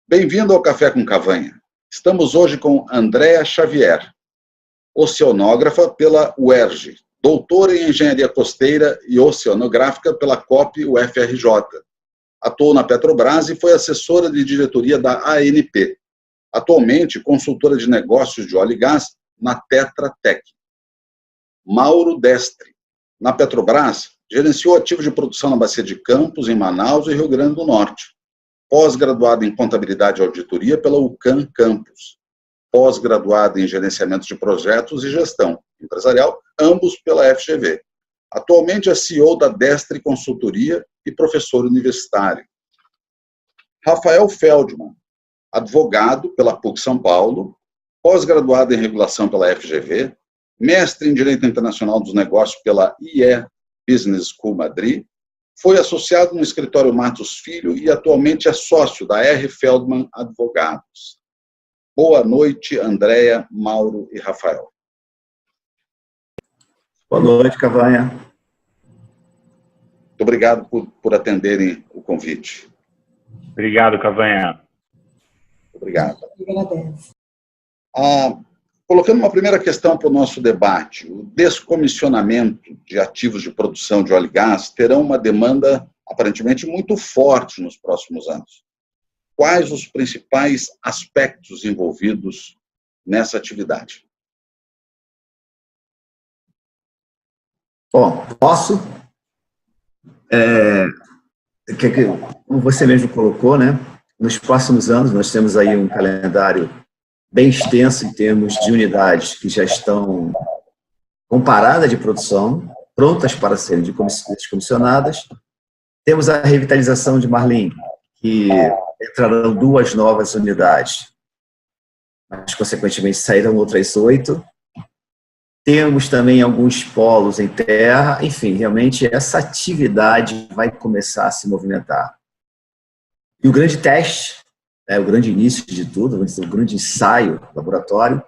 Bem-vindo ao Café com Cavanha. Estamos hoje com Andréa Xavier, oceanógrafa pela UERJ, doutora em Engenharia Costeira e Oceanográfica pela COP UFRJ. Atuou na Petrobras e foi assessora de diretoria da ANP. Atualmente, consultora de negócios de óleo e gás na Tetra Tech. Mauro Destre. Na Petrobras, gerenciou ativos de produção na Bacia de Campos, em Manaus e Rio Grande do Norte. Pós-graduado em Contabilidade e Auditoria pela UCAM Campus. Pós-graduado em Gerenciamento de Projetos e Gestão Empresarial, ambos pela FGV. Atualmente é CEO da Destre Consultoria e professor universitário. Rafael Feldman, advogado pela PUC São Paulo, pós-graduado em Regulação pela FGV, mestre em Direito Internacional dos Negócios pela IE Business School Madrid, foi associado no escritório Matos Filho e atualmente é sócio da R. Feldman Advogados. Boa noite, Andréa, Mauro e Rafael. Boa noite, Cavanha. Muito obrigado por atenderem o convite. Obrigado, Cavanha. Obrigado. Colocando uma primeira questão para o nosso debate, o descomissionamento de ativos de produção de óleo e gás terão uma demanda aparentemente muito forte nos próximos anos. Quais os principais aspectos envolvidos nessa atividade? Bom, posso? Como você mesmo colocou, né? Nos próximos anos nós temos aí um calendário bem extenso em termos de unidades que já estão com parada de produção, prontas para serem descomissionadas. Temos a revitalização de Marlim, que entrarão 2 novas unidades, mas, consequentemente, sairão outras 8. Temos também alguns polos em terra. Enfim, realmente, essa atividade vai começar a se movimentar. E o grande teste, o grande início de tudo, o grande ensaio laboratório,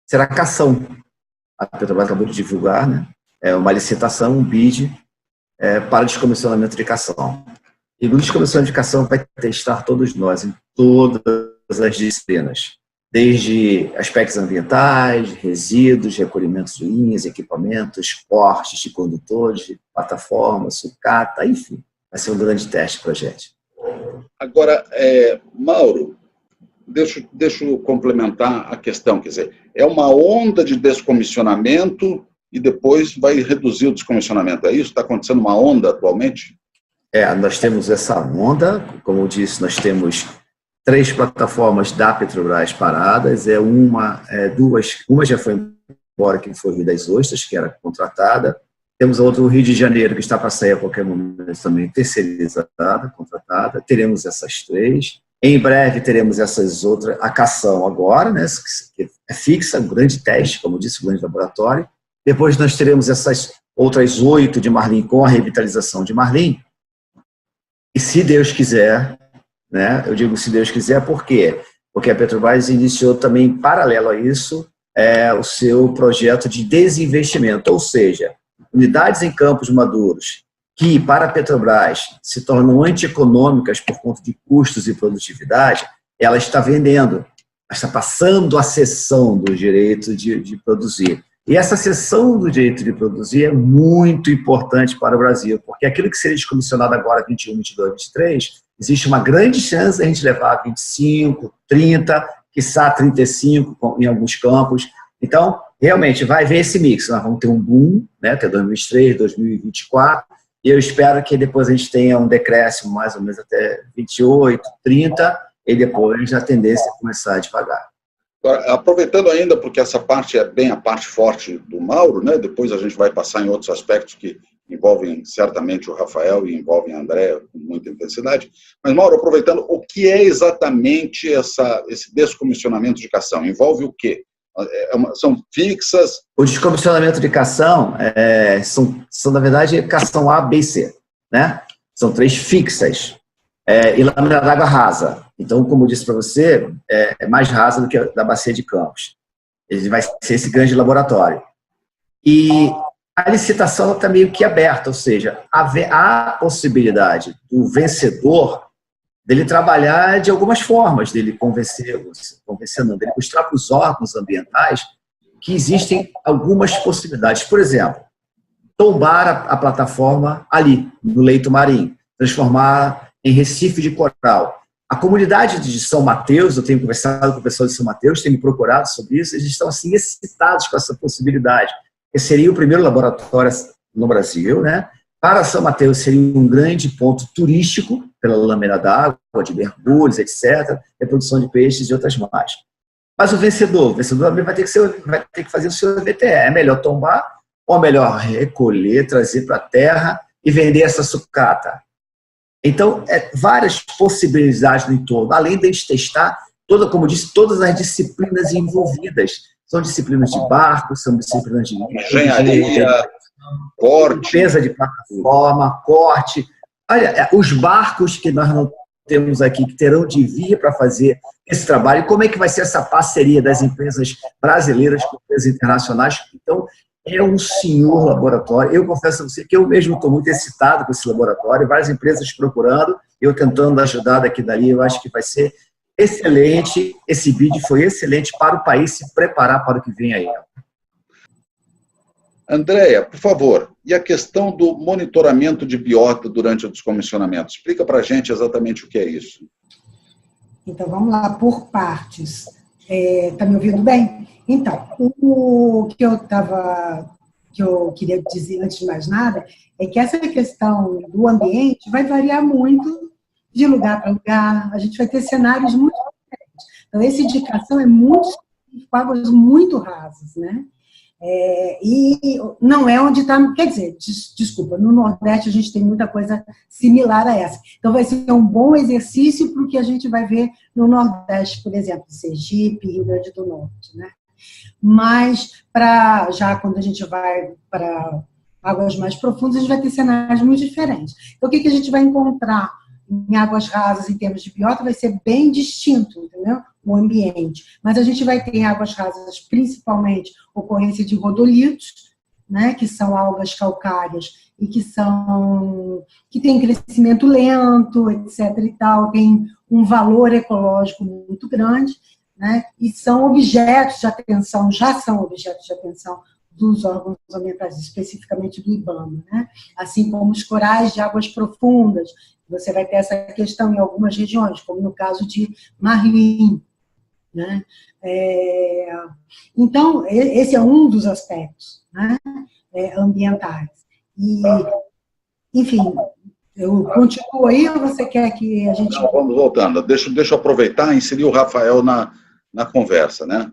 será a cação. A Petrobras acabou de divulgar, né? Uma licitação, um bid, para descomissionamento de cação. E o descomissionamento de cação vai testar todos nós, em todas as disciplinas, desde aspectos ambientais, resíduos, recolhimentos de linhas, equipamentos, portes de condutores, de plataformas, sucata, enfim. Vai ser um grande teste para a gente. Agora, Mauro, deixa eu complementar a questão. Quer dizer, é uma onda de descomissionamento e depois vai reduzir o descomissionamento. É isso? Está acontecendo uma onda atualmente? Nós temos essa onda, como eu disse, nós temos 3 plataformas da Petrobras paradas, uma já foi embora, que foi o Rio das Ostras, que era contratada. Temos a outra, o Rio de Janeiro, que está para sair a qualquer momento também, terceirizada, contratada. Teremos essas 3. Em breve teremos essas outras, a cação agora, né, que é fixa, um grande teste, como disse, um grande laboratório. Depois nós teremos essas outras 8 de Marlim com a revitalização de Marlim. E se Deus quiser, né, eu digo se Deus quiser, por quê? Porque a Petrobras iniciou também, paralelo a isso, o seu projeto de desinvestimento, ou seja, unidades em campos maduros que, para a Petrobras, se tornam antieconômicas por conta de custos e produtividade, ela está vendendo, ela está passando a cessão do direito de produzir. E essa cessão do direito de produzir é muito importante para o Brasil, porque aquilo que seria descomissionado agora, 21, 22, 23, existe uma grande chance de a gente levar a 25, 30, quiçá 35 em alguns campos. Então, realmente, vai haver esse mix. Nós vamos ter um boom, né, até 2023, 2024, e eu espero que depois a gente tenha um decréscimo mais ou menos até 28, 30, e depois a tendência é começar devagar. Agora, aproveitando ainda, porque essa parte é bem a parte forte do Mauro, né? Depois a gente vai passar em outros aspectos que envolvem certamente o Rafael e envolvem a Andréa com muita intensidade. Mas, Mauro, aproveitando, o que é exatamente esse descomissionamento de cação? Envolve o quê? São fixas? O descomissionamento de cação são, na verdade, cação A, B e C, né? São 3 fixas. E lâmina d'água rasa. Então, como eu disse para você, é mais rasa do que a da Bacia de Campos. Ele vai ser esse grande laboratório. E a licitação está meio que aberta, ou seja, há a possibilidade do vencedor dele trabalhar de algumas formas, dele dele mostrar para os órgãos ambientais que existem algumas possibilidades. Por exemplo, tombar a plataforma ali, no leito marinho, transformar em recife de coral. A comunidade de São Mateus, eu tenho conversado com o pessoal de São Mateus, tem me procurado sobre isso, eles estão assim excitados com essa possibilidade. Esse seria o primeiro laboratório no Brasil, né? Para São Mateus seria um grande ponto turístico, pela lâmina d'água, de mergulhos, etc., reprodução de peixes e outras mais. Mas o vencedor também vai ter que fazer o seu VTE. É melhor tombar ou melhor recolher, trazer para a terra e vender essa sucata? Então, várias possibilidades no entorno, além de a gente testar, como disse, todas as disciplinas envolvidas. São disciplinas de barco, são disciplinas de engenharia, corte, limpeza de plataforma, corte. Olha, os barcos que nós não temos aqui, que terão de vir para fazer esse trabalho, como é que vai ser essa parceria das empresas brasileiras com empresas internacionais? Então, é um senhor laboratório. Eu confesso a você que eu mesmo estou muito excitado com esse laboratório, várias empresas procurando, eu tentando ajudar daqui e dali, eu acho que vai ser excelente. Esse vídeo foi excelente para o país se preparar para o que vem aí. Andréia, por favor, e a questão do monitoramento de biota durante o descomissionamento? Explica para a gente exatamente o que é isso. Então, vamos lá, por partes. Está me ouvindo bem? Então, o que eu queria dizer antes de mais nada é que essa questão do ambiente vai variar muito de lugar para lugar, a gente vai ter cenários muito diferentes. Então, essa indicação é muito com águas muito rasas, né? E não é onde está, quer dizer, desculpa, no Nordeste a gente tem muita coisa similar a essa. Então vai ser um bom exercício para o que a gente vai ver no Nordeste, por exemplo, Sergipe, Rio Grande do Norte, né? Mas já quando a gente vai para águas mais profundas, a gente vai ter cenários muito diferentes. Então o que a gente vai encontrar em águas rasas em termos de biota vai ser bem distinto, entendeu? O ambiente. Mas a gente vai ter em águas rasas, principalmente, ocorrência de rodolitos, né, que são algas calcárias e que têm crescimento lento, etc. e tal, tem um valor ecológico muito grande, né, e são objetos de atenção, já são objetos de atenção dos órgãos ambientais, especificamente do IBAMA, né? Assim como os corais de águas profundas. Você vai ter essa questão em algumas regiões, como no caso de Marlim, né? Então, esse é um dos aspectos, né, ambientais. E, enfim, eu continuo aí ou você quer que a gente... Não, vamos voltando. Deixa eu aproveitar e inserir o Rafael na conversa, né?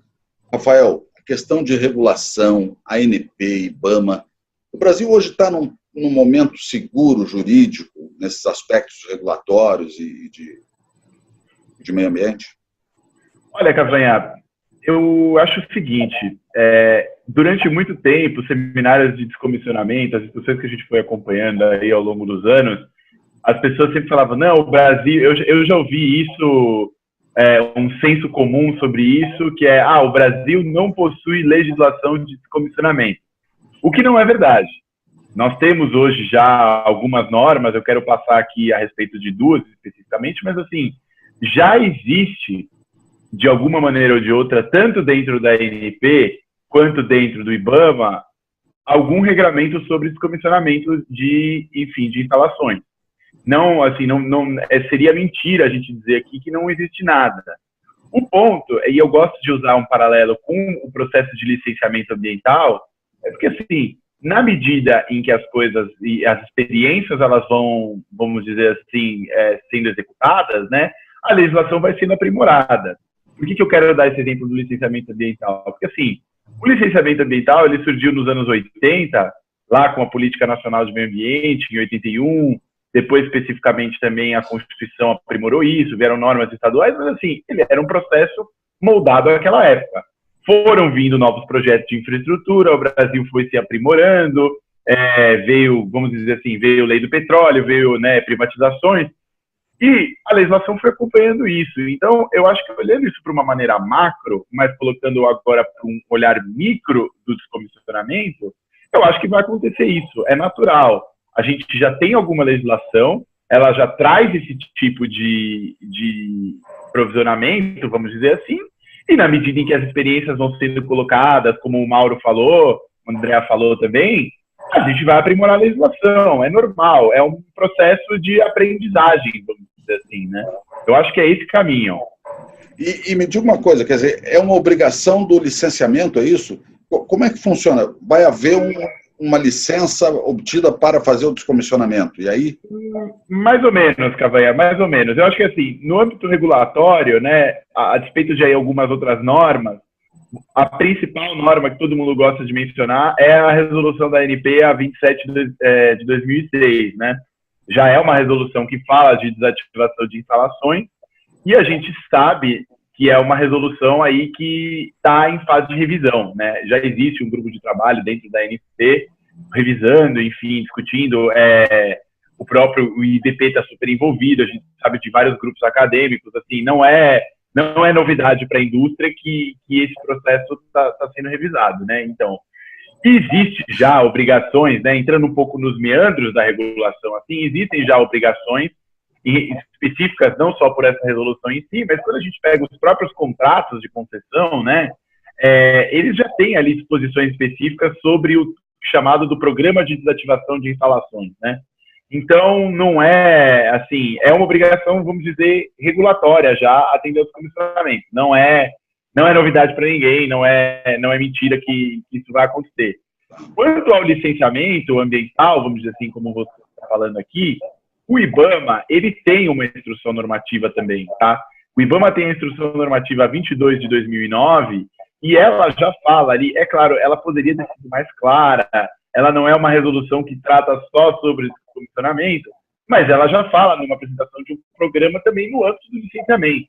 Rafael, a questão de regulação, ANP, IBAMA, o Brasil hoje está num momento seguro, jurídico, nesses aspectos regulatórios e de meio ambiente? Olha, Cavanha, eu acho o seguinte, durante muito tempo, seminários de descomissionamento, as discussões que a gente foi acompanhando aí ao longo dos anos, as pessoas sempre falavam, não, o Brasil, eu já ouvi isso, um senso comum sobre isso, que é, o Brasil não possui legislação de descomissionamento, o que não é verdade. Nós temos hoje já algumas normas, eu quero passar aqui a respeito de duas especificamente, mas assim, já existe, de alguma maneira ou de outra, tanto dentro da ANP quanto dentro do IBAMA, algum regramento sobre descomissionamento de instalações. Não, assim, seria mentira a gente dizer aqui que não existe nada. Um ponto, e eu gosto de usar um paralelo com o processo de licenciamento ambiental, é porque, assim, na medida em que as coisas e as experiências elas vão, vamos dizer assim, sendo executadas, né, a legislação vai sendo aprimorada. Por que eu quero dar esse exemplo do licenciamento ambiental? Porque, assim, o licenciamento ambiental ele surgiu nos anos 80, lá com a Política Nacional de Meio Ambiente, em 81, depois, especificamente, também a Constituição aprimorou isso, vieram normas estaduais, mas, assim, ele era um processo moldado àquela época. Foram vindo novos projetos de infraestrutura, o Brasil foi se aprimorando, veio, vamos dizer assim, veio a lei do petróleo, veio, né, privatizações, e a legislação foi acompanhando isso. Então, eu acho que olhando isso para uma maneira macro, mas colocando agora para um olhar micro do descomissionamento, eu acho que vai acontecer isso, é natural. A gente já tem alguma legislação, ela já traz esse tipo de provisionamento, vamos dizer assim, e na medida em que as experiências vão sendo colocadas, como o Mauro falou, o André falou também, a gente vai aprimorar a legislação, é normal, é um processo de aprendizagem, vamos dizer assim, né? Eu acho que é esse caminho. E me diga uma coisa, quer dizer, é uma obrigação do licenciamento, é isso? Como é que funciona? Vai haver uma licença obtida para fazer o descomissionamento, e aí? Mais ou menos, Cavanha, mais ou menos. Eu acho que, assim, no âmbito regulatório, né, a despeito de aí algumas outras normas, a principal norma que todo mundo gosta de mencionar é a resolução da ANP A27 de 2006, né? Já é uma resolução que fala de desativação de instalações, e a gente sabe que é uma resolução aí que está em fase de revisão, né? Já existe um grupo de trabalho dentro da ANP revisando, enfim, discutindo, o próprio IDP está super envolvido, a gente sabe de vários grupos acadêmicos, assim, não é novidade para a indústria que esse processo está sendo revisado, né? Então, existe já obrigações, né? Entrando um pouco nos meandros da regulação, assim, existem já obrigações específicas, não só por essa resolução em si, mas quando a gente pega os próprios contratos de concessão, né? Eles já têm ali disposições específicas sobre o chamado do Programa de Desativação de Instalações, né? Então, não é, assim, é uma obrigação, vamos dizer, regulatória já atender aos comissionamentos. Não é novidade para ninguém, não é mentira que isso vai acontecer. Quanto ao licenciamento ambiental, vamos dizer assim, como você está falando aqui, o IBAMA, ele tem uma instrução normativa também, tá? O IBAMA tem a instrução normativa 22 de 2009 e ela já fala ali, é claro, ela poderia ter sido mais clara, ela não é uma resolução que trata só sobre comissionamento, mas ela já fala numa apresentação de um programa também no âmbito do licenciamento.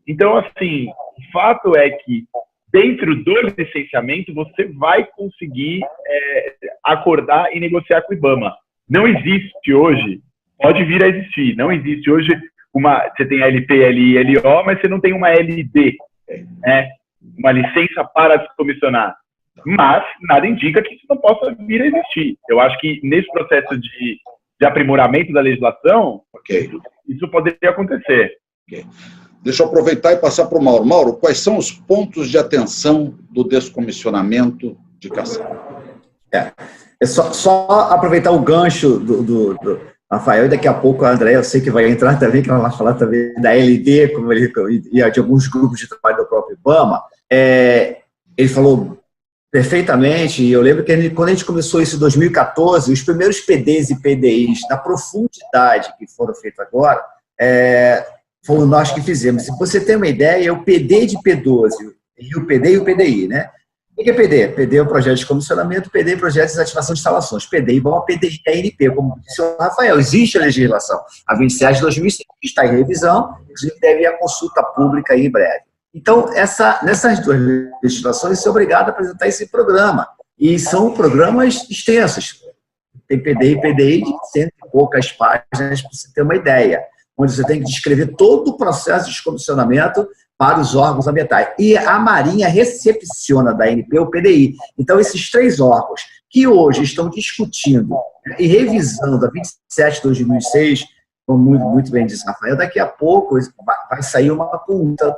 Então, assim, o fato é que dentro do licenciamento você vai conseguir acordar e negociar com o IBAMA. Não existe hoje, pode vir a existir, não existe hoje você tem a LP, LI, LO, mas você não tem uma LD, né? Uma licença para descomissionar. Mas nada indica que isso não possa vir a existir. Eu acho que nesse processo de aprimoramento da legislação, isso poderia acontecer. Deixa eu aproveitar e passar para o Mauro. Mauro, quais são os pontos de atenção do descomissionamento de cação? É só aproveitar o gancho do Rafael, e daqui a pouco a André, eu sei que vai entrar também, que ela vai falar também da LD, e de alguns grupos de trabalho do próprio IBAMA. Ele falou perfeitamente, e eu lembro que quando a gente começou isso em 2014, os primeiros PDs e PDIs da profundidade que foram feitos agora, foram nós que fizemos. Se você tem uma ideia, é o PD de P12, e o PD e o PDI, né? O que é PD? PD é o projeto de comissionamento, PD é o projeto de desativação de instalações. PDI igual a PDI da ANP, como disse o Rafael. Existe a legislação, a 27 de 2005, que está em revisão, inclusive deve ir à consulta pública aí em breve. Então, nessas duas legislações, você é obrigado a apresentar esse programa. E são programas extensos. Tem PDI e PDI de 100 e poucas páginas, para você ter uma ideia. Onde você tem que descrever todo o processo de descomissionamento para os órgãos ambientais. E a Marinha recepciona da ANP o PDI. Então, esses três órgãos que hoje estão discutindo e revisando a 27 de 2006, como muito bem disse Rafael, daqui a pouco vai sair uma conta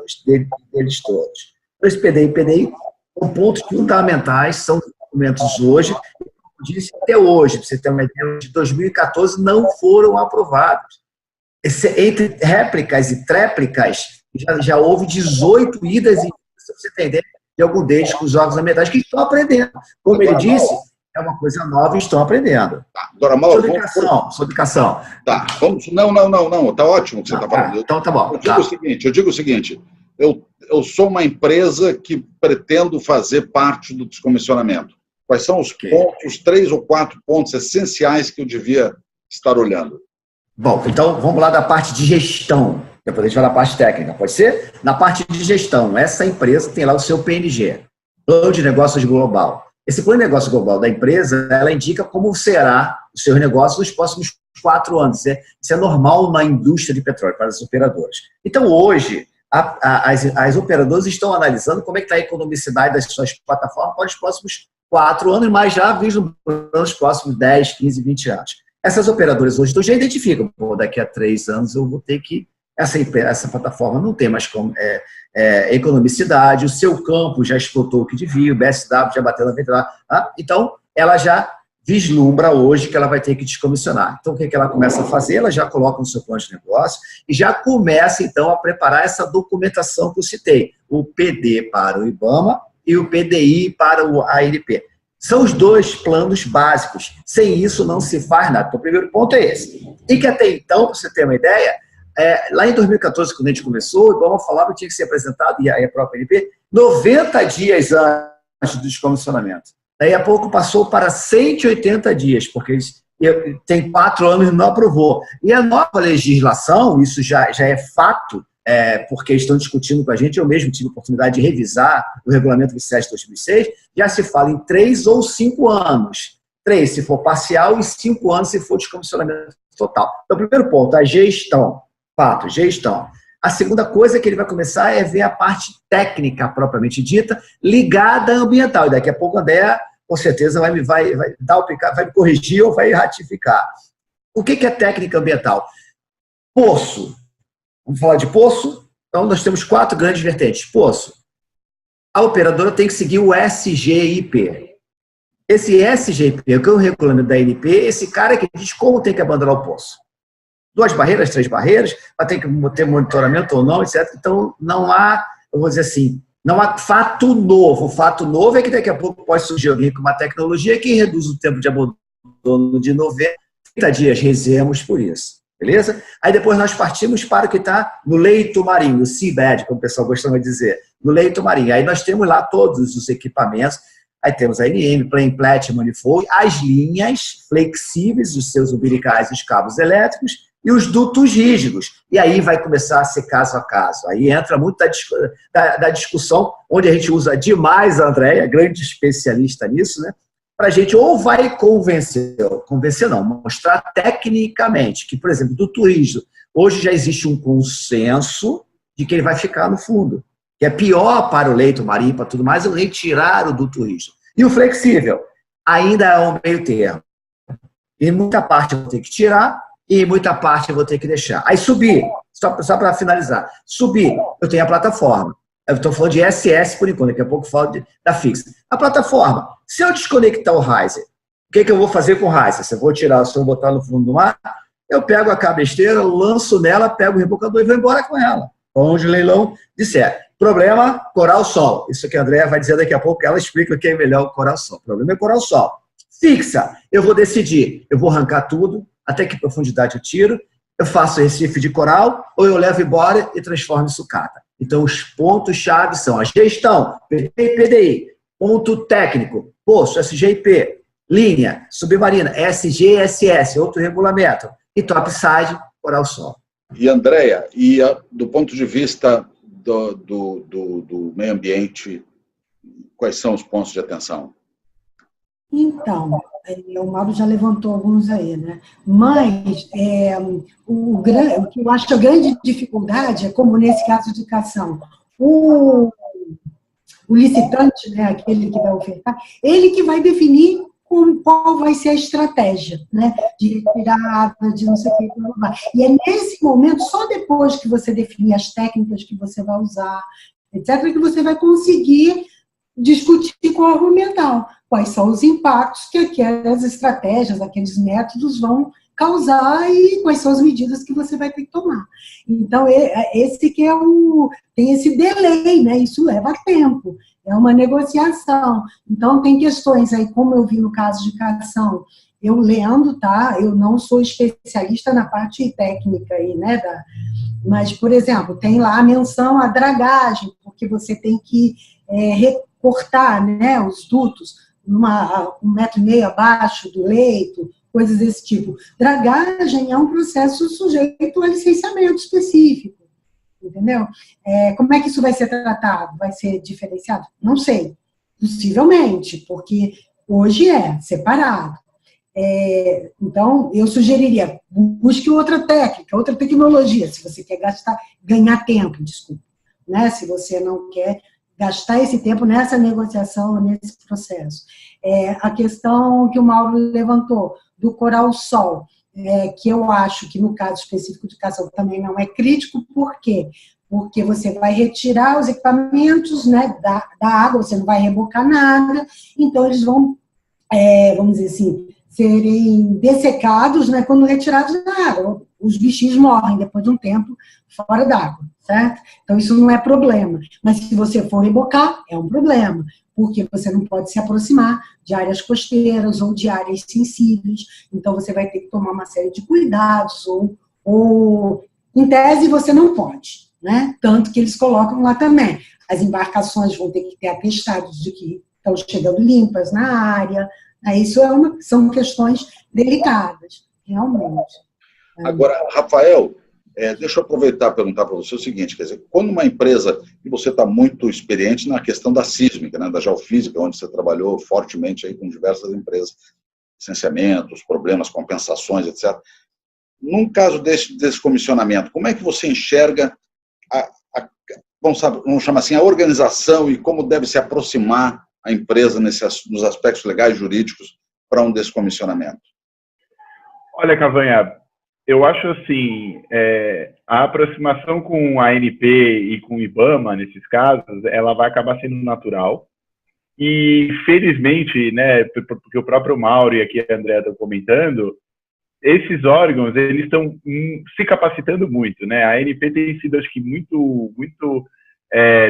deles todos. Então, esse PDI e PDI são pontos fundamentais, são documentos hoje, como disse, até hoje, para você ter uma ideia, de 2014 não foram aprovados. Entre réplicas e tréplicas, já houve 18 idas e se você entender, de algum deles com os órgãos ambientais que estão aprendendo. Como ele disse, é uma coisa nova e estão aprendendo. Agora, Mauro, sobre educação. Tá, vamos. Não, tá ótimo o que você está falando. Então tá bom. Eu digo o seguinte, eu sou uma empresa que pretendo fazer parte do descomissionamento. Quais são os pontos, 3 ou 4 pontos essenciais que eu devia estar olhando? Bom, então vamos lá da parte de gestão. Depois a gente vai na parte técnica, pode ser? Na parte de gestão, essa empresa tem lá o seu PNG, Plano de Negócios Global. Esse plano de negócio global da empresa, ela indica como será o seu negócio nos próximos 4 anos. Isso é normal na indústria de petróleo, para as operadoras. Então, hoje, as operadoras estão analisando como é que está a economicidade das suas plataformas para os próximos 4 anos, mas já vislumbrando os próximos 10, 15, 20 anos. Essas operadoras hoje já identificam, pô, daqui a 3 anos eu vou ter que, essa plataforma não tem mais economicidade, o seu campo já explotou o que devia, o BSW já bateu na ventana, então ela já vislumbra hoje que ela vai ter que descomissionar. Então, o que ela começa a fazer? Ela já coloca no seu plano de negócio e já começa, então, a preparar essa documentação que eu citei, o PD para o IBAMA e o PDI para o ANP. São os 2 planos básicos. Sem isso, não se faz nada. Então, o primeiro ponto é esse. E que até então, para você ter uma ideia, lá em 2014, quando a gente começou, o IBAMA falava que tinha que ser apresentado, e a própria ANP, 90 dias antes do descomissionamento. Daí a pouco passou para 180 dias, porque tem 4 anos e não aprovou. E a nova legislação, isso já é fato, porque estão discutindo com a gente, eu mesmo tive a oportunidade de revisar o Regulamento 27 de 2006, já se fala em 3 ou 5 anos. 3 se for parcial e 5 anos se for descomissionamento total. Então, o primeiro ponto, a gestão. Fato, gestão. A segunda coisa que ele vai começar é ver a parte técnica, propriamente dita, ligada à ambiental. E daqui a pouco o André, com certeza, vai me corrigir ou vai ratificar. O que é técnica ambiental? Poço. Vamos falar de poço? Então, nós temos 4 grandes vertentes. Poço. A operadora tem que seguir o SGIP. Esse SGIP, que é o regulamento da ANP, esse cara que diz como tem que abandonar o poço. 2 barreiras, 3 barreiras, vai ter que ter monitoramento ou não, etc. Então, não há, eu vou dizer assim, não há fato novo. O fato novo é que daqui a pouco pode surgir alguém com uma tecnologia que reduz o tempo de abandono de 90 dias. Rezemos por isso. Beleza? Aí depois nós partimos para o que está no leito marinho, o seabed, como o pessoal costuma dizer, no leito marinho. Aí nós temos lá todos os equipamentos, aí temos a ANM, plain, plat, manifold, as linhas flexíveis, os seus umbilicais, os cabos elétricos, e os dutos rígidos. E aí vai começar a ser caso a caso. Aí entra muito da discussão, onde a gente usa demais a Andréia, grande especialista nisso, né? Para a gente ou vai convencer não, mostrar tecnicamente que, por exemplo, duto rígido, hoje já existe um consenso de que ele vai ficar no fundo, que é pior para o leito marinho, para tudo mais, eu retirar o duto rígido. E o flexível ainda é um meio termo. Em muita parte eu vou ter que tirar, e muita parte eu vou ter que deixar. Aí subir, só para finalizar, subir, eu tenho a plataforma. Eu estou falando de SS por enquanto, daqui a pouco eu falo da fixa. A plataforma, se eu desconectar o riser, o que eu vou fazer com o riser? Se eu vou tirar, se eu botar no fundo do mar, eu pego a cabesteira, lanço nela, pego o rebocador e vou embora com ela. Onde o leilão disser. Problema, coral-sol. Isso que a Andréia vai dizer daqui a pouco, ela explica o que é melhor o coral-sol. O problema é coral-sol. Fixa, eu vou decidir, eu vou arrancar tudo, até que profundidade eu tiro, eu faço recife de coral, ou eu levo embora e transformo em sucata. Então, os pontos-chave são a gestão, PDI e PDI, ponto técnico, poço, SGIP, linha, submarina, SGSS, outro regulamento, e topside, coral-sol. E, Andréia, do ponto de vista do meio ambiente, quais são os pontos de atenção? Então, o Mauro já levantou alguns aí, né? Mas o que eu acho a grande dificuldade é, como nesse caso de educação, o licitante, né, aquele que vai ofertar, ele que vai definir qual vai ser a estratégia, né? De retirada, de não sei o que. E é nesse momento, só depois que você definir as técnicas que você vai usar, etc., que você vai conseguir discutir com o argumental quais são os impactos que aquelas estratégias, aqueles métodos vão causar e quais são as medidas que você vai ter que tomar. Então, esse que tem esse delay, né? Isso leva tempo, é uma negociação. Então, tem questões aí, como eu vi no caso de Cação, eu lendo, tá? Eu não sou especialista na parte técnica aí, né? Mas, por exemplo, tem lá a menção à dragagem, porque você tem que recortar, né, os dutos 1,5 metro abaixo do leito, coisas desse tipo. Dragagem é um processo sujeito a licenciamento específico, entendeu? Como é que isso vai ser tratado? Vai ser diferenciado? Não sei, possivelmente, porque hoje é separado. Então, eu sugeriria, busque outra técnica, outra tecnologia, se você quer ganhar tempo, desculpa, né? Se você não quer gastar esse tempo nessa negociação, nesse processo. A questão que o Mauro levantou, do coral-sol. que eu acho que no caso específico de caça também não é crítico. Por quê? Porque você vai retirar os equipamentos, né, da água, você não vai rebocar nada, então eles vão, vamos dizer assim, serem dessecados, né, quando retirados da água. Os bichinhos morrem depois de um tempo fora d'água, certo? Então isso não é problema. Mas se você for rebocar, é um problema, porque você não pode se aproximar de áreas costeiras ou de áreas sensíveis, então você vai ter que tomar uma série de cuidados, ou em tese você não pode, né? Tanto que eles colocam lá também. As embarcações vão ter que ter atestados de que estão chegando limpas na área, né? Isso são questões delicadas, realmente. Agora, Rafael, deixa eu aproveitar e perguntar para você o seguinte, quer dizer, quando uma empresa, e você está muito experiente na questão da sísmica, né, da geofísica, onde você trabalhou fortemente aí com diversas empresas, licenciamentos, problemas, compensações, etc. Num caso desse descomissionamento, como é que você enxerga vamos chamar assim, a organização e como deve se aproximar a empresa nos aspectos legais e jurídicos para um descomissionamento? Olha, Cavanha, eu acho assim, a aproximação com a ANP e com o IBAMA, nesses casos, ela vai acabar sendo natural. E, felizmente, né, porque o próprio Mauro e aqui a Andrea estão comentando, esses órgãos, eles estão se capacitando muito, né? A ANP tem sido, acho que, muito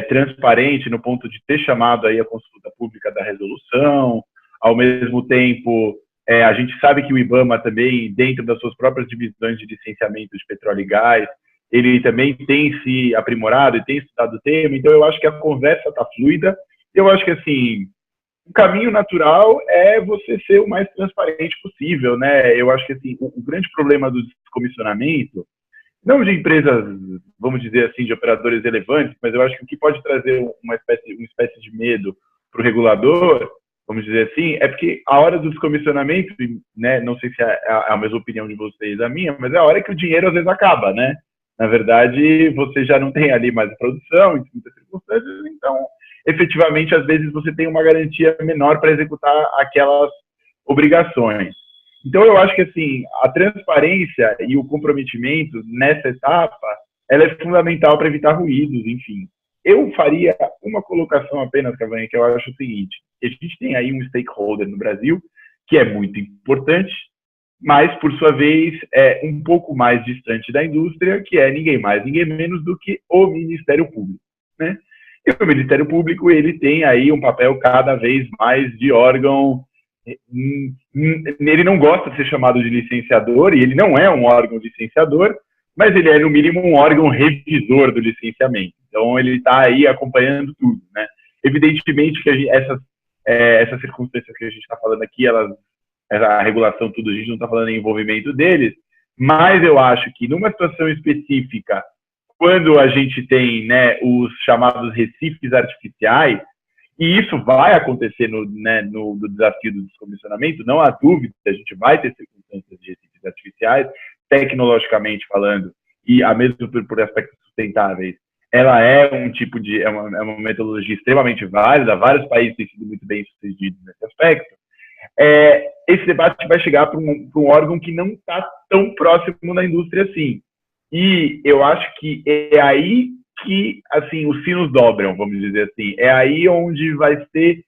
transparente no ponto de ter chamado aí a consulta pública da resolução. Ao mesmo tempo, a gente sabe que o IBAMA também, dentro das suas próprias divisões de licenciamento de petróleo e gás, ele também tem se aprimorado e tem estudado o tema. Então, eu acho que a conversa está fluida. Eu acho que, assim, o caminho natural é você ser o mais transparente possível, né? Eu acho que, assim, o grande problema do descomissionamento, não de empresas, vamos dizer assim, de operadores relevantes, mas eu acho que o que pode trazer uma espécie de medo para o regulador, vamos dizer assim, é porque a hora do descomissionamento, né, não sei se é a mesma opinião de vocês, a minha, mas é a hora que o dinheiro às vezes acaba, né? Na verdade, você já não tem ali mais a produção, em muitas circunstâncias, então, efetivamente, às vezes você tem uma garantia menor para executar aquelas obrigações. Então, eu acho que, assim, a transparência e o comprometimento nessa etapa, ela é fundamental para evitar ruídos, enfim. Eu faria uma colocação apenas, Cavanha, que eu acho o seguinte: a gente tem aí um stakeholder no Brasil que é muito importante, mas, por sua vez, é um pouco mais distante da indústria, que é ninguém mais, ninguém menos do que o Ministério Público, né? E o Ministério Público, ele tem aí um papel cada vez mais de órgão. Ele não gosta de ser chamado de licenciador, e ele não é um órgão licenciador, mas ele é, no mínimo, um órgão revisor do licenciamento. Então, ele está aí acompanhando tudo, né? Evidentemente que essas circunstâncias que a gente está falando aqui, a regulação, tudo, a gente não está falando em envolvimento deles, mas eu acho que numa situação específica, quando a gente tem, né, os chamados recifes artificiais, e isso vai acontecer no desafio do descomissionamento, não há dúvida, a gente vai ter circunstâncias de recifes artificiais, tecnologicamente falando, e a mesmo por aspectos sustentáveis, ela é um tipo de, é uma metodologia extremamente válida, vários países têm sido muito bem sucedidos nesse aspecto. Esse debate vai chegar para um órgão que não está tão próximo da indústria assim. E eu acho que é aí que, assim, os sinos dobram, vamos dizer assim. É aí onde vai ser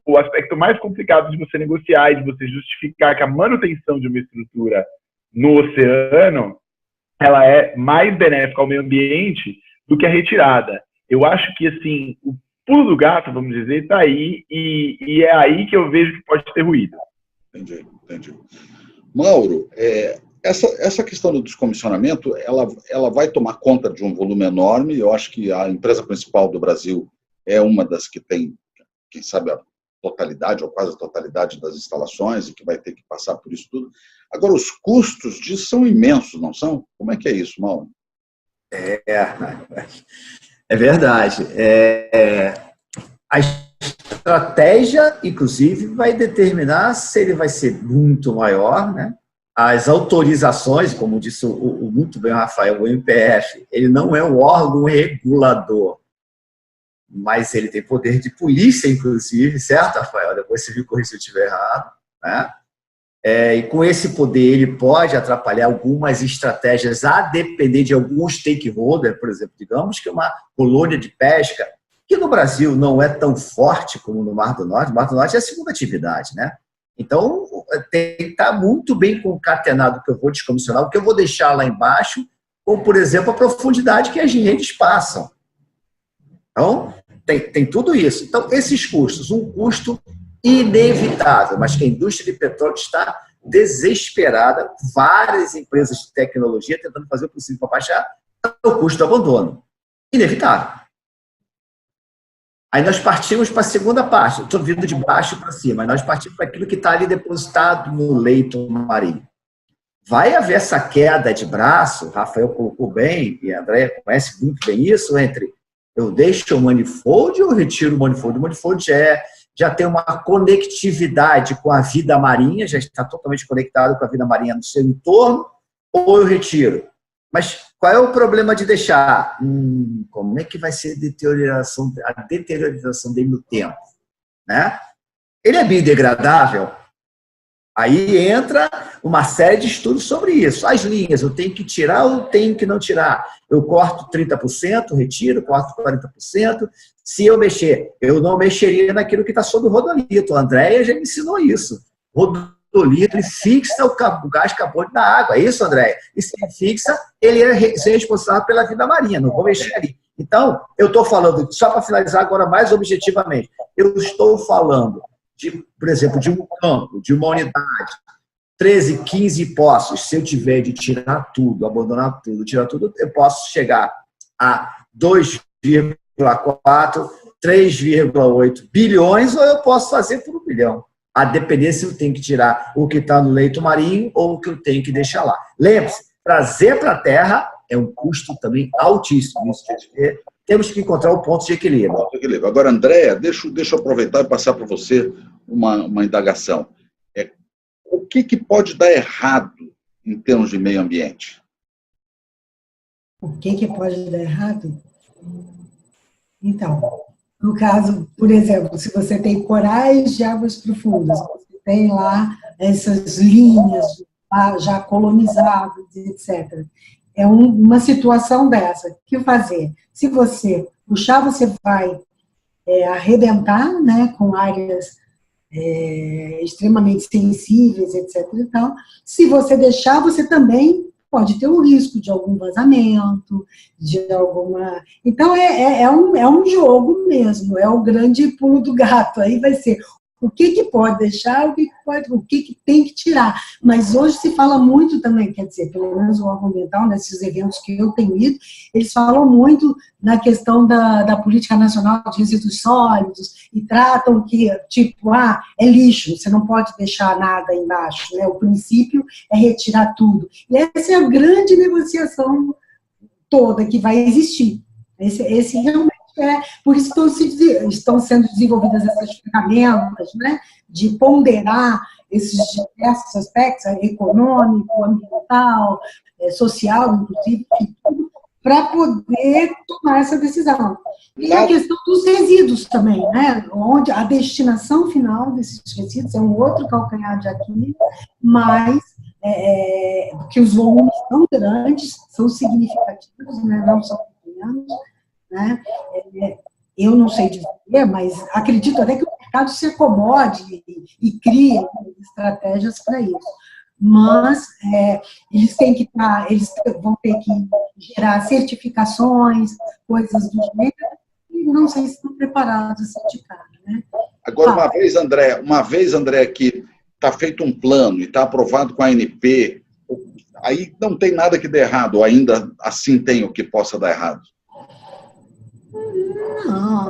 o aspecto mais complicado de você negociar e de você justificar que a manutenção de uma estrutura no oceano, ela é mais benéfica ao meio ambiente do que a retirada. Eu acho que, assim, o pulo do gato, vamos dizer, está aí, e é aí que eu vejo que pode ter ruído. Entendi. Mauro, essa questão do descomissionamento, ela vai tomar conta de um volume enorme. Eu acho que a empresa principal do Brasil é uma das que tem, quem sabe, a totalidade ou quase a totalidade das instalações e que vai ter que passar por isso tudo. Agora, os custos disso são imensos, não são? Como é que é isso, Mauro? É verdade. A estratégia, inclusive, vai determinar se ele vai ser muito maior, né? As autorizações, como disse muito bem o Rafael, o MPF, ele não é um órgão regulador, mas ele tem poder de polícia, inclusive, certo, Rafael? Depois você me corrige se eu estiver errado, né? e com esse poder ele pode atrapalhar algumas estratégias a depender de algum stakeholder, por exemplo, digamos que uma colônia de pesca, que no Brasil não é tão forte como no Mar do Norte. O Mar do Norte é a segunda atividade, né? Então, tem que estar muito bem concatenado o que eu vou descomissionar, o que eu vou deixar lá embaixo, ou, por exemplo, a profundidade que as redes passam. Então, tem tudo isso. Então, esses custos, um custo inevitável, mas que a indústria de petróleo está desesperada, várias empresas de tecnologia tentando fazer o possível para baixar, é o custo do abandono. Inevitável. Aí nós partimos para a segunda parte, estou vindo de baixo para cima, mas nós partimos para aquilo que está ali depositado no leito marinho. Vai haver essa queda de braço, Rafael colocou bem, e a Andréia conhece muito bem isso, entre eu deixo o manifold ou eu retiro o manifold? O manifold já tem uma conectividade com a vida marinha, já está totalmente conectado com a vida marinha no seu entorno, ou eu retiro? Mas qual é o problema de deixar? Como é que vai ser a deterioração dele no tempo? Né? Ele é biodegradável? Aí entra uma série de estudos sobre isso. As linhas, eu tenho que tirar ou tenho que não tirar? Eu corto 30%, retiro, corto 40%. Se eu mexer, eu não mexeria naquilo que está sob o rodolito. A Andréia já me ensinou isso. Rodolito, ele fixa o gás carbônico na água. É isso, Andréia? E se ele fixa, ele é responsável pela vida marinha. Não vou mexer ali. Então, eu estou falando, só para finalizar agora mais objetivamente, eu estou falando por exemplo, de um campo, de uma unidade, 13, 15 poços, se eu tiver de tirar tudo, abandonar tudo, tirar tudo, eu posso chegar a 2,4, 3,8 bilhões, ou eu posso fazer por 1 bilhão. A depender se eu tenho que tirar o que está no leito marinho ou o que eu tenho que deixar lá. Lembre-se, trazer para a terra é um custo também altíssimo. Isso quer dizer, temos que encontrar o ponto de equilíbrio. Agora, Andréia, deixa eu aproveitar e passar para você uma indagação. O que pode dar errado em termos de meio ambiente? O que pode dar errado? Então, no caso, por exemplo, se você tem corais de águas profundas, você tem lá essas linhas já colonizadas, etc. É uma situação dessa. O que fazer? Se você puxar, você vai arrebentar, né, com áreas extremamente sensíveis, etc. E tal. Se você deixar, você também pode ter um risco de algum vazamento, de alguma... Então, é um jogo mesmo, é o grande pulo do gato. Aí vai ser o que pode deixar, o que tem que tirar. Mas hoje se fala muito também, quer dizer, pelo menos o órgão ambiental, nesses eventos que eu tenho ido, eles falam muito na questão da política nacional de resíduos sólidos e tratam que, tipo, é lixo, você não pode deixar nada embaixo, né? O princípio é retirar tudo. E essa é a grande negociação toda que vai existir. Esse realmente por isso estão sendo desenvolvidas essas ferramentas, né, de ponderar esses diversos aspectos, econômico, ambiental, social, inclusive, para poder tomar essa decisão. E a questão dos resíduos também, né, onde a destinação final desses resíduos é um outro calcanhar de Aquiles, mas que os volumes são grandes, são significativos, né, não são pequenos, né? Eu não sei dizer, mas acredito até que o mercado se acomode e crie estratégias para isso. Mas eles vão ter que gerar certificações, coisas do gênero, e não sei se estão preparados a certificar. Né? Agora, uma vez, André, que está feito um plano e está aprovado com a ANP, aí não tem nada que dê errado, ou ainda assim tem o que possa dar errado?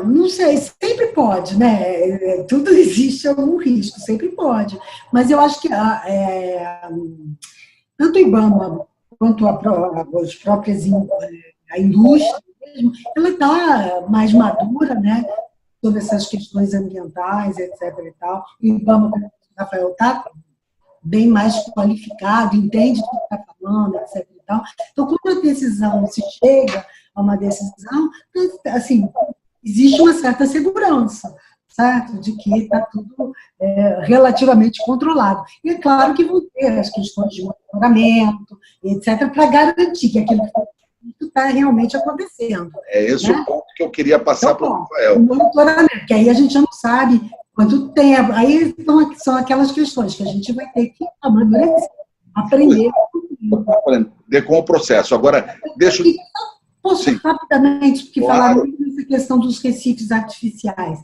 Não sei, sempre pode, né? Tudo existe algum risco, sempre pode. Mas eu acho que tanto o IBAMA quanto as próprias a indústria mesmo, ela está mais madura, né? Sobre essas questões ambientais, etc. E tal. O IBAMA, como o Rafael está bem mais qualificado, entende do que está falando, etc. E tal. Então, quando a decisão se chega a uma decisão, assim, existe uma certa segurança. certo? De que está tudo relativamente controlado. E é claro que vão ter as questões de monitoramento, etc., para garantir que aquilo que está realmente acontecendo. É esse, né? O ponto que eu queria passar para o Rafael. O monitoramento, que aí a gente já não sabe quanto tempo. Aí são aquelas questões que a gente vai ter que amadurecer, aprender. Aprender com o processo. Agora, deixa eu... Posso Sim. rapidamente, porque Claro. falaram muito nessa questão dos recifes artificiais.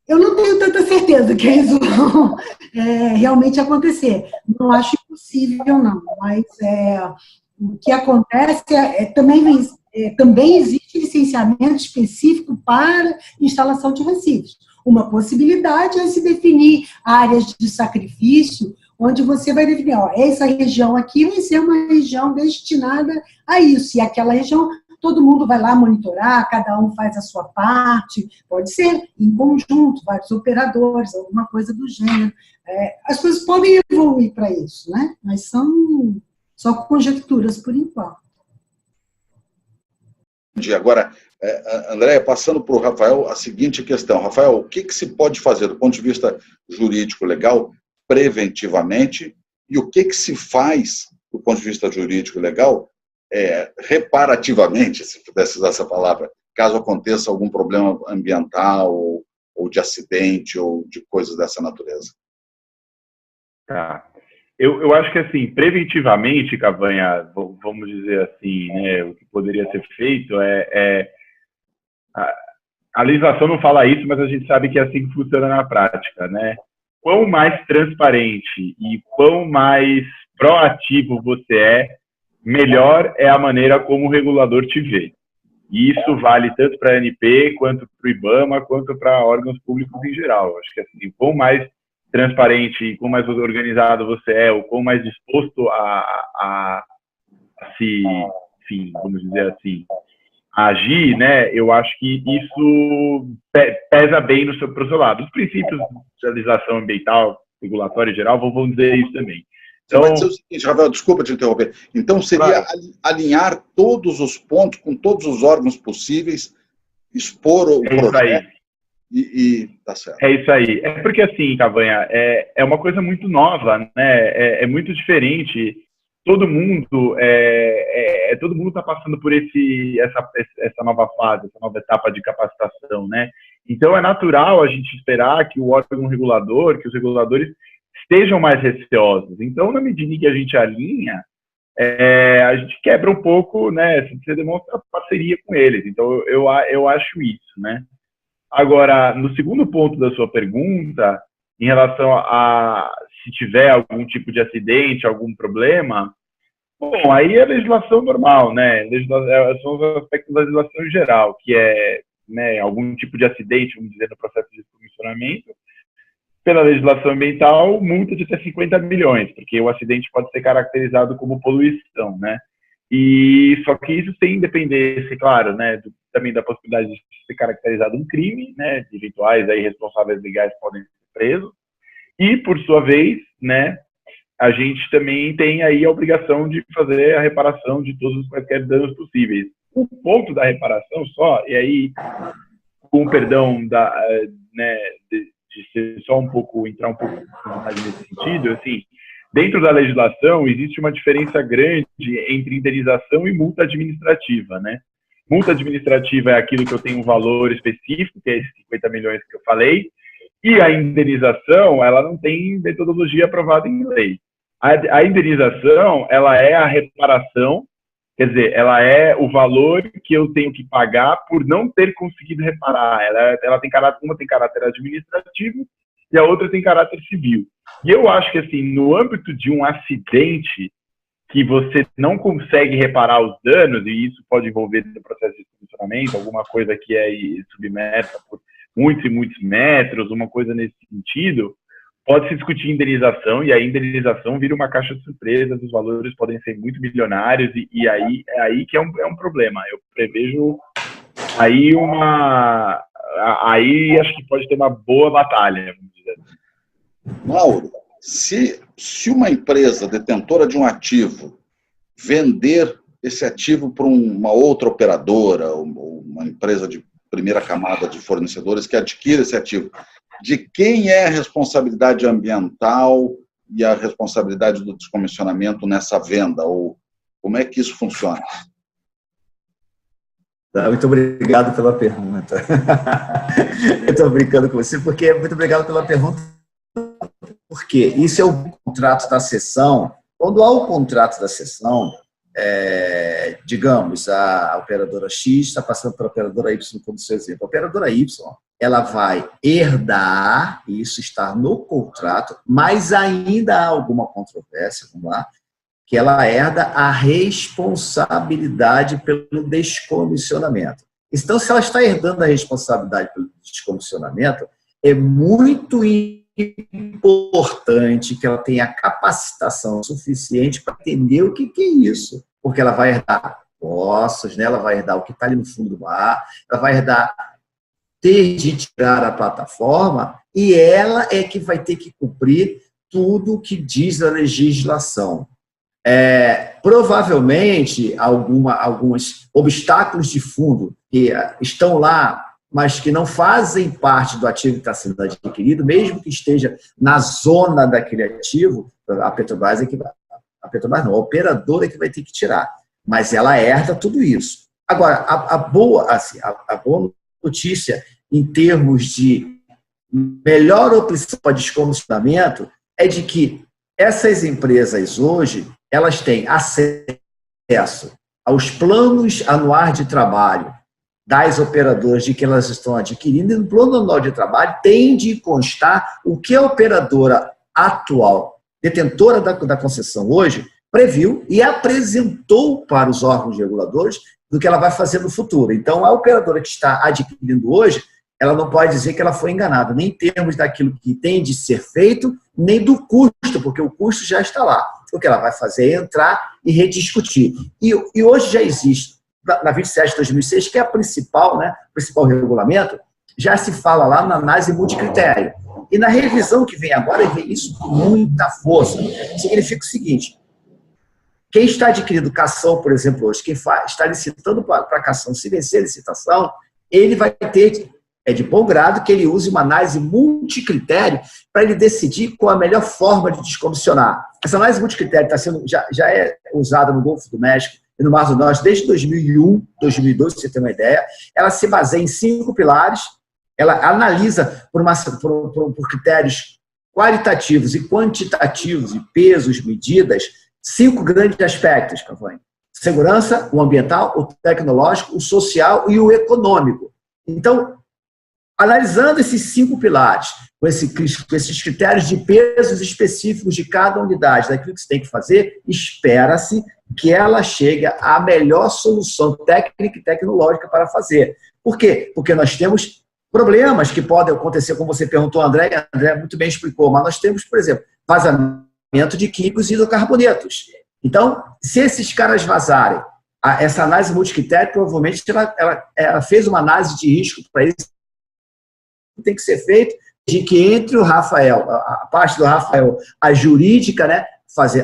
Eu não tenho tanta certeza que isso realmente acontecer. Não acho impossível, não. Mas o que acontece também existe licenciamento específico para instalação de recifes. Uma possibilidade é se definir áreas de sacrifício, onde você vai definir, essa região aqui vai ser uma região destinada a isso, e aquela região todo mundo vai lá monitorar, cada um faz a sua parte, pode ser em conjunto, vários operadores, alguma coisa do gênero. As coisas podem evoluir para isso, né? Mas são só conjecturas por enquanto. Agora, Andréia, passando para o Rafael, a seguinte questão. Rafael, o que se pode fazer do ponto de vista jurídico legal preventivamente e o que se faz do ponto de vista jurídico legal reparativamente, se pudesse usar essa palavra, caso aconteça algum problema ambiental ou de acidente ou de coisas dessa natureza? Tá. Eu acho que, assim, preventivamente, Cavanha, vamos dizer assim, né, o que poderia ser feito a legislação não fala isso, mas a gente sabe que é assim que funciona na prática, né? Quão mais transparente e quão mais proativo você melhor é a maneira como o regulador te vê. E isso vale tanto para a ANP, quanto para o IBAMA, quanto para órgãos públicos em geral. Acho que, assim, quão mais transparente e quão mais organizado você ou quão mais disposto a se, enfim, vamos dizer assim, a agir, né, eu acho que isso pesa bem pro seu lado. Os princípios da legislação ambiental, regulatória em geral, vão dizer isso também. Então, você vai dizer o seguinte, Rafael, desculpa te interromper. Então, seria alinhar todos os pontos com todos os órgãos possíveis, expor o projeto e tá certo. É isso aí. É porque, assim, Cavanha, é uma coisa muito nova, né? É muito diferente. Todo mundo está passando por essa nova fase, essa nova etapa de capacitação, né? Então, é natural a gente esperar que o órgão regulador, que os reguladores estejam mais receosos. Então, na medida em que a gente alinha, a gente quebra um pouco, né? Você demonstra parceria com eles. Então, eu acho isso, né? Agora, no segundo ponto da sua pergunta, em relação a se tiver algum tipo de acidente, algum problema, bom, aí é legislação normal, né? São os aspectos da legislação em geral, que é, né, algum tipo de acidente, vamos dizer, no processo de comissionamento. Pela legislação ambiental, multa de até 50 milhões, porque o acidente pode ser caracterizado como poluição, né? E só que isso sem dependência, claro, né, também da possibilidade de ser caracterizado um crime, né, de eventuais aí responsáveis legais podem ser presos. E, por sua vez, né, a gente também tem aí a obrigação de fazer a reparação de todos os quaisquer danos possíveis. O ponto da reparação só, e aí, com o perdão né, de ser só entrar um pouco nesse sentido, assim, dentro da legislação existe uma diferença grande entre indenização e multa administrativa, né? Multa administrativa é aquilo que eu tenho um valor específico, que é esses 50 milhões que eu falei, e a indenização, ela não tem metodologia aprovada em lei. A indenização, ela é a reparação, quer dizer, ela é o valor que eu tenho que pagar por não ter conseguido reparar. Ela tem uma tem caráter administrativo e a outra tem caráter civil. E eu acho que, assim, no âmbito de um acidente que você não consegue reparar os danos, e isso pode envolver no processo de funcionamento, alguma coisa que é submersa por muitos e muitos metros, uma coisa nesse sentido, pode-se discutir indenização, e a indenização vira uma caixa de surpresas, os valores podem ser muito milionários, e aí é aí que é um problema. Eu prevejo aí aí acho que pode ter uma boa batalha, vamos dizer assim. Mauro, se uma empresa detentora de um ativo vender esse ativo para uma outra operadora, ou uma empresa de primeira camada de fornecedores que adquire esse ativo. De quem é a responsabilidade ambiental e a responsabilidade do descomissionamento nessa venda? Ou como é que isso funciona? Muito obrigado pela pergunta. Eu estou brincando com você, porque muito obrigado pela pergunta, porque isso é o contrato da cessão. Quando há o contrato da cessão, digamos, a operadora X está passando para a operadora Y, como seu exemplo. A operadora Y, ela vai herdar, e isso está no contrato, mas ainda há alguma controvérsia, vamos lá, que ela herda a responsabilidade pelo descomissionamento. Então, se ela está herdando a responsabilidade pelo descomissionamento, é muito importante que ela tenha capacitação suficiente para entender o que é isso. Porque ela vai herdar poços, né? Ela vai herdar o que está ali no fundo do mar, ela vai herdar ter de tirar a plataforma, e ela é que vai ter que cumprir tudo o que diz a legislação. Provavelmente, alguns obstáculos de fundo que estão lá, mas que não fazem parte do ativo que está sendo adquirido, mesmo que esteja na zona daquele ativo, a Petrobras a operadora é que vai ter que tirar, mas ela herda tudo isso. Agora, a boa notícia em termos de melhor opção para descomissionamento é de que essas empresas hoje, elas têm acesso aos planos anuais de trabalho das operadoras de que elas estão adquirindo, e no plano anual de trabalho tem de constar o que a operadora atual, detentora da concessão hoje, previu e apresentou para os órgãos reguladores do que ela vai fazer no futuro. Então, a operadora que está adquirindo hoje, ela não pode dizer que ela foi enganada, nem em termos daquilo que tem de ser feito, nem do custo, porque o custo já está lá. O que ela vai fazer é entrar e rediscutir. E hoje já existe, na 27 de 2006, que é a principal, né, principal regulamento, já se fala lá na análise multicritério. E na revisão que vem agora, vem isso com muita força. Significa o seguinte: quem está adquirindo cação, por exemplo, hoje, quem está licitando para cação, se vencer a licitação, ele vai ter, de bom grado, que ele use uma análise multicritério para ele decidir qual a melhor forma de descomissionar. Essa análise multicritério já é usada no Golfo do México e no Mar do Norte desde 2001, 2002, para você ter uma ideia. Ela se baseia em 5 pilares, ela analisa por critérios qualitativos e quantitativos, e pesos, medidas, 5 grandes aspectos, Cavani: segurança, o ambiental, o tecnológico, o social e o econômico. Então, analisando esses 5 pilares, com esses critérios de pesos específicos de cada unidade, daquilo que você tem que fazer, espera-se que ela chegue à melhor solução técnica e tecnológica para fazer. Por quê? Porque nós temos problemas que podem acontecer, como você perguntou, André muito bem explicou, mas nós temos, por exemplo, vazamento de químicos e hidrocarbonetos. Então, se esses caras vazarem, essa análise multicritério, provavelmente ela fez uma análise de risco para isso, tem que ser feito, de que entre o Rafael, a parte do Rafael, a jurídica, né,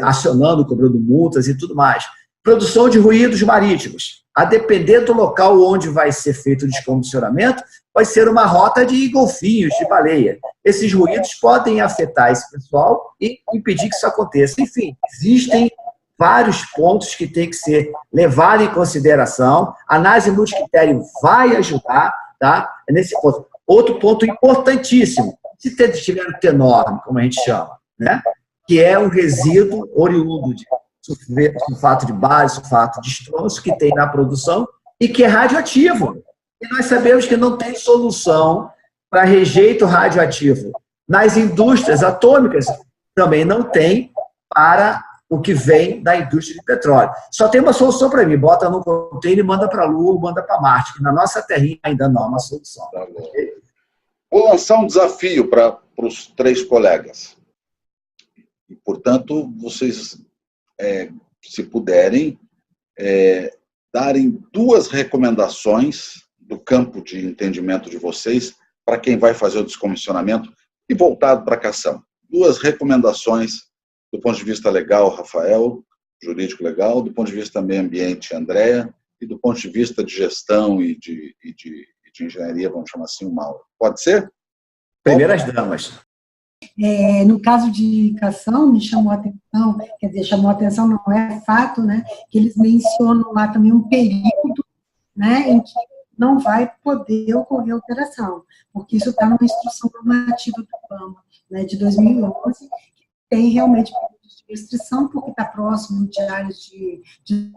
acionando, cobrando multas e tudo mais. Produção de ruídos marítimos. A depender do local onde vai ser feito o descomissionamento, vai ser uma rota de golfinhos, de baleia. Esses ruídos podem afetar esse pessoal e impedir que isso aconteça. Enfim, existem vários pontos que têm que ser levados em consideração. A análise multicritério vai ajudar, tá? Nesse ponto. Outro ponto importantíssimo, se tiver o T-norme, como a gente chama, né? Que é um resíduo oriundo de sulfato de bário, sulfato de estronço, que tem na produção e que é radioativo. E nós sabemos que não tem solução para rejeito radioativo. Nas indústrias atômicas também não tem para o que vem da indústria de petróleo. Só tem uma solução para mim: bota no container e manda para a Lua, manda para Marte, que na nossa terrinha ainda não há uma solução. Tá bom. Vou lançar um desafio para os 3 colegas. E, portanto, vocês, se puderem, darem 2 recomendações do campo de entendimento de vocês para quem vai fazer o descomissionamento e voltado para a cação. 2 recomendações do ponto de vista legal, Rafael, jurídico legal, do ponto de vista meio ambiente, Andréa, e do ponto de vista de gestão e de de engenharia, vamos chamar assim, o Mauro. Pode ser? Primeiras damas. No caso de educação, me chamou a atenção, quer dizer, chamou a atenção, não é fato, né, que eles mencionam lá também um período, né, em que não vai poder ocorrer alteração, porque isso está numa instrução normativa do IBAMA, né, de 2011, que tem realmente períodos de restrição, porque está próximo de áreas de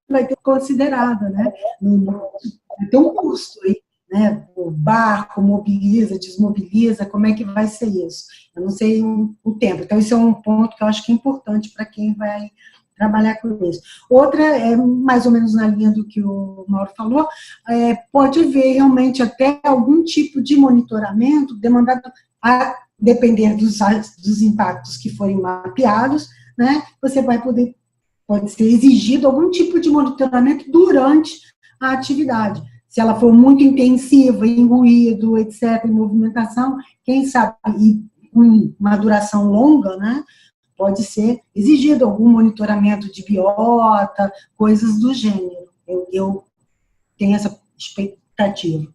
vai ter considerada, né, vai ter um custo aí, né, o barco mobiliza, desmobiliza, como é que vai ser isso? Eu não sei o tempo, então isso é um ponto que eu acho que é importante para quem vai trabalhar com isso. Outra, é mais ou menos na linha do que o Mauro falou, pode haver realmente até algum tipo de monitoramento demandado a depender dos impactos que forem mapeados, né, você vai poder, pode ser exigido algum tipo de monitoramento durante a atividade. Se ela for muito intensiva, em ruído, etc., em movimentação, quem sabe, e com uma duração longa, né, pode ser exigido algum monitoramento de biota, coisas do gênero. Eu tenho essa expectativa.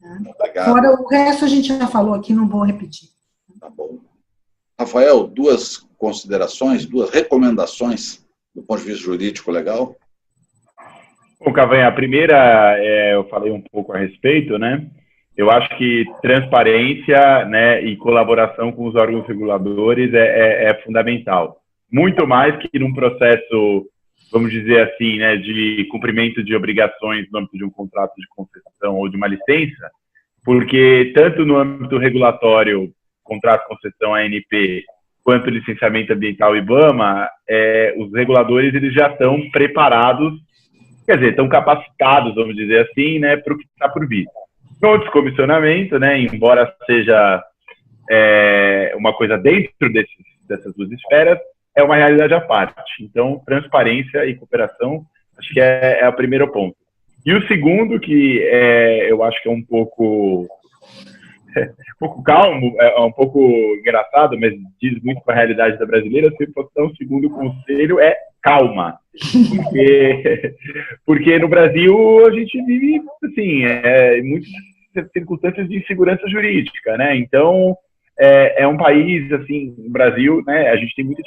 Obrigado. Fora o resto, a gente já falou aqui, não vou repetir. Tá bom. Rafael, duas considerações, duas recomendações do ponto de vista jurídico legal? Bom, Cavanha, a primeira, eu falei um pouco a respeito, né? Eu acho que transparência, né, e colaboração com os órgãos reguladores é fundamental. Muito mais que num processo, vamos dizer assim, né, de cumprimento de obrigações no âmbito de um contrato de concessão ou de uma licença, porque tanto no âmbito regulatório, contrato de concessão ANP, quanto licenciamento ambiental IBAMA, os reguladores eles já estão preparados, quer dizer, estão capacitados, vamos dizer assim, né, para o que está por vir. No descomissionamento, né, embora seja uma coisa dentro dessas duas esferas, é uma realidade à parte. Então, transparência e cooperação, acho que é o primeiro ponto. E o segundo, que eu acho que é um pouco calmo, é um pouco engraçado, mas diz muito com a realidade da brasileira, se fosse dar um segundo conselho, é calma. Porque no Brasil a gente vive, assim, muitas circunstâncias de insegurança jurídica, né? Então, é um país, assim, no Brasil, né, a gente tem muita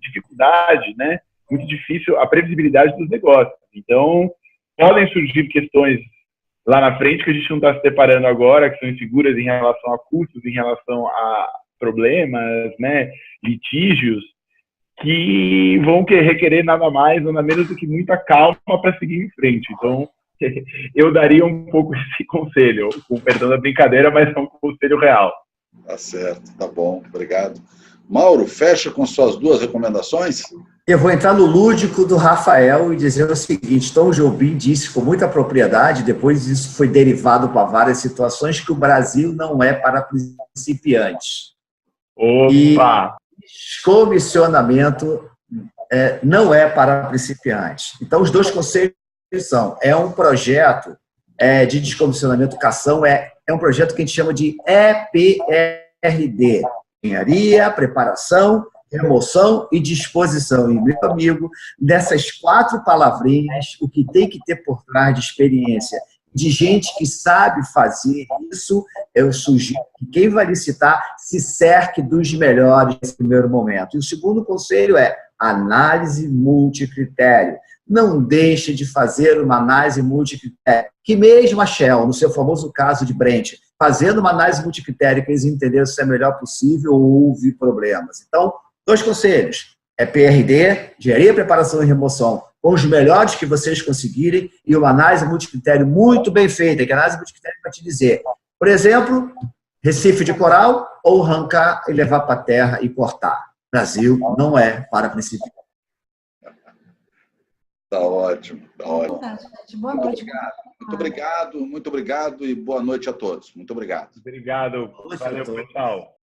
dificuldade, né? Muito difícil a previsibilidade dos negócios. Então, podem surgir questões lá na frente que a gente não está se deparando agora, que são inseguras em relação a custos, em relação a problemas, né, litígios, que vão requerer nada mais, nada menos do que muita calma para seguir em frente. Então, eu daria um pouco esse conselho, com perdão da brincadeira, mas é um conselho real. Tá certo, tá bom, obrigado. Mauro, fecha com suas duas recomendações? Eu vou entrar no lúdico do Rafael e dizer o seguinte: Tom Jobim disse com muita propriedade, depois isso foi derivado para várias situações, que o Brasil não é para principiantes. Opa! E descomissionamento não é para principiantes. Então, os dois conselhos são: é um projeto de descomissionamento educação, é um projeto que a gente chama de EPRD, Engenharia, Preparação, Remoção e Disposição. E, meu amigo, dessas 4 palavrinhas, o que tem que ter por trás de experiência de gente que sabe fazer isso, eu sugiro que quem vai licitar se cerque dos melhores nesse primeiro momento. E o segundo conselho é análise multicritério. Não deixe de fazer uma análise multicritério, que mesmo a Shell, no seu famoso caso de Brent, fazendo uma análise multicritério que eles entenderam se é melhor possível, houve problemas. Então, 2 conselhos: PRD, Engenharia, Preparação e Remoção, com os melhores que vocês conseguirem, e uma análise multicritério muito bem feita, que a análise multicritério vai te dizer, por exemplo, Recife de coral, ou arrancar e levar para a terra e cortar. Brasil não é para principiantes. Tá ótimo, tá ótimo. Boa noite. Muito obrigado e boa noite a todos. Muito obrigado. Obrigado. Valeu, pessoal.